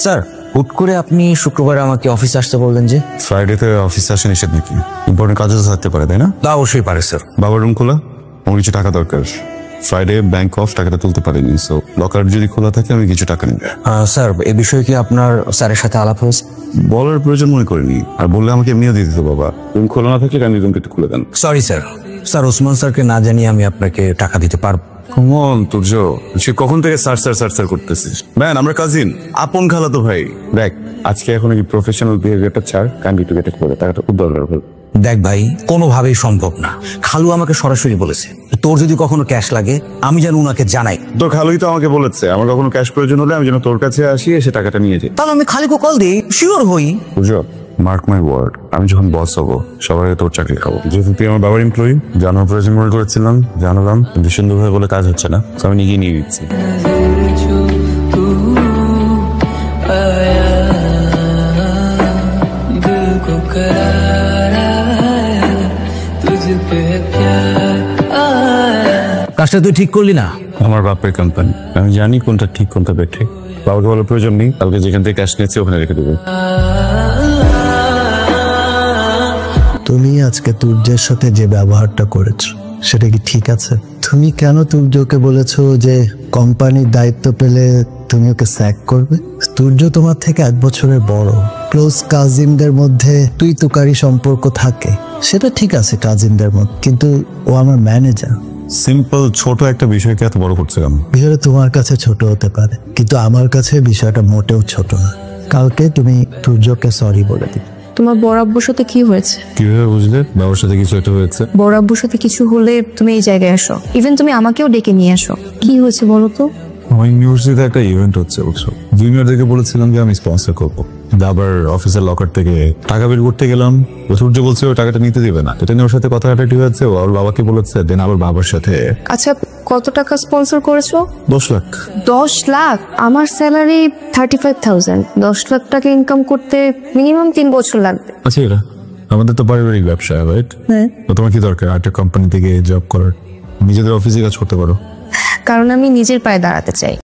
Sir হুট করে আপনি শুক্রবার আমাকে অফিসে আসতে বললেন যে? ফ্রাইডেতে অফিসে আসে নিষেধ নাকি? ইম্পর্টেন্ট কাজও থাকতে পারে, তাই না? তা অবশ্যই পারে স্যার। বাবার রুম খোলা, আমার কিছু টাকা দরকার। ফ্রাইডে ব্যাংক অফ, টাকাটা তুলতে পারিনি, সো লকার যদি খোলা থাকে আমি কিছু টাকা নিব। স্যার এ বিষয়ে কি আপনার স্যারের সাথে আলাপ হয়েছে? বলার প্রয়োজন মনে করিনি, আর বললে আমাকে এমনিও দিয়ে দিত বাবা। রুম খোলা না থাকলে কান্দি রুমটা একটু খুলে দেন। সরি স্যার, স্যার ওসমান স্যারকে না জানিয়ে আমি আপনাকে টাকা দিতে পারবো। কমন তুর্য, সে কখন থেকে সার করতেছিস? ম্যান আমরা কাজিন, আপন খালাতো ভাই। দেখ আজকে এখন এই প্রফেশনাল বিহেভিয়ারটা ছাড়, কান্দি টু গেটে করে টাকাটা খুব দরকার বল। দেখ ভাই, কোনোভাবেই সম্ভব না। খালু আমাকে সরাসরি বলেছে তোর যদি কখনো ক্যাশ লাগে আমি যেন উনাকে জানাই। তোর খালুই তো আমাকে বলেছে আমার কখনো ক্যাশ প্রয়োজন হলে আমি যেন তোর কাছে আসি, এসে টাকাটা নিয়ে যাই। তাহলে আমি খালিকে কল দিই, শিওর হই। বুঝো, মার্ক মাই ওয়ার্ড, আমি যখন বস হবো সবার আগে তোর চাকরি খাবো। যেহেতু তুই আমার বাবার এমপ্লয়ি, জানার প্রয়োজন মনে করেছিলাম, জানালাম, কিন্তু সুন্দরভাবে বলে কাজ হচ্ছে না, তো আমি নিজেই নিয়ে দিচ্ছি। কাজটা তুই ঠিক করলি না? আমার বাপের কোম্পানি, আমি জানি কোনটা ঠিক কোনটা বেঠিক। বাবাকে বলার প্রয়োজন নেই, কালকে যেখান থেকে ক্যাশ নিয়েছি ওখানে রেখে দেবো। তুমি আজকে তুর্যের সাথে যে ব্যবহারটা করেছো সেটা কি ঠিক আছে? তুমি কেন তুর্যকে বলেছো যে কোম্পানির দায়িত্ব পেলে তুমি ওকে স্যাক করবে? তুর্য তোমার থেকে 1 বছরের বড়, ক্লোজ কাজিনদের মধ্যে তুই তুকারি সম্পর্ক থাকে, সেটা ঠিক আছে কাজিনদের মধ্যে, কিন্তু ও আমার ম্যানেজার। সিম্পল ছোট একটা বিষয়কে এত বড় করছে কেন? বিষয়টা তোমার কাছে ছোট হতে পারে, কিন্তু আমার কাছে বিষয়টা মোটেও ছোট না। কালকে তুমি তুর্যকে সরি বলে দিবে। তোমার বড় আব্বুর সাথে কি হয়েছে? কিভাবে বুঝলে বাবার সাথে কিছু একটা হয়েছে? বড় আব্বুর সাথে কিছু হলে তুমি এই জায়গায় আসো, ইভেন তুমি আমাকেও ডেকে নিয়ে আসো। কি হয়েছে বলো তো? আমার ইউনিভার্সিটিতে একটা ইভেন্ট হচ্ছে, বুঝছো? জুনিয়রদেরকে বলেছিলাম যে আমি স্পন্সর করবো, আবার অফিসের লকার থেকে টাকা বের করতে গেলাম, সূর্য বলছে ও টাকাটা নিতে দিবে না। এটা নিয়ে ওর সাথে কথা কাটাকাটি হয়েছে, ও আর বাবাকে বলেছে, দেন আবার বাবার সাথে। আচ্ছা, কত টাকা স্পন্সর করেছো? 10 লাখ। 10 লাখ? আমার স্যালারি 35,000। 10 লাখ টাকা ইনকাম করতে মিনিমাম 3 বছর লাগবে। আচ্ছা, এটা আমাদের তো পারিবারিক ব্যবসা, রাইট? হ্যাঁ। তো তোমার কি দরকার একটা কোম্পানি থেকে জব করার? নিজেদের অফিসে কাজ করতে পারো। কারণ আমি নিজের পায়ে দাঁড়াতে চাই।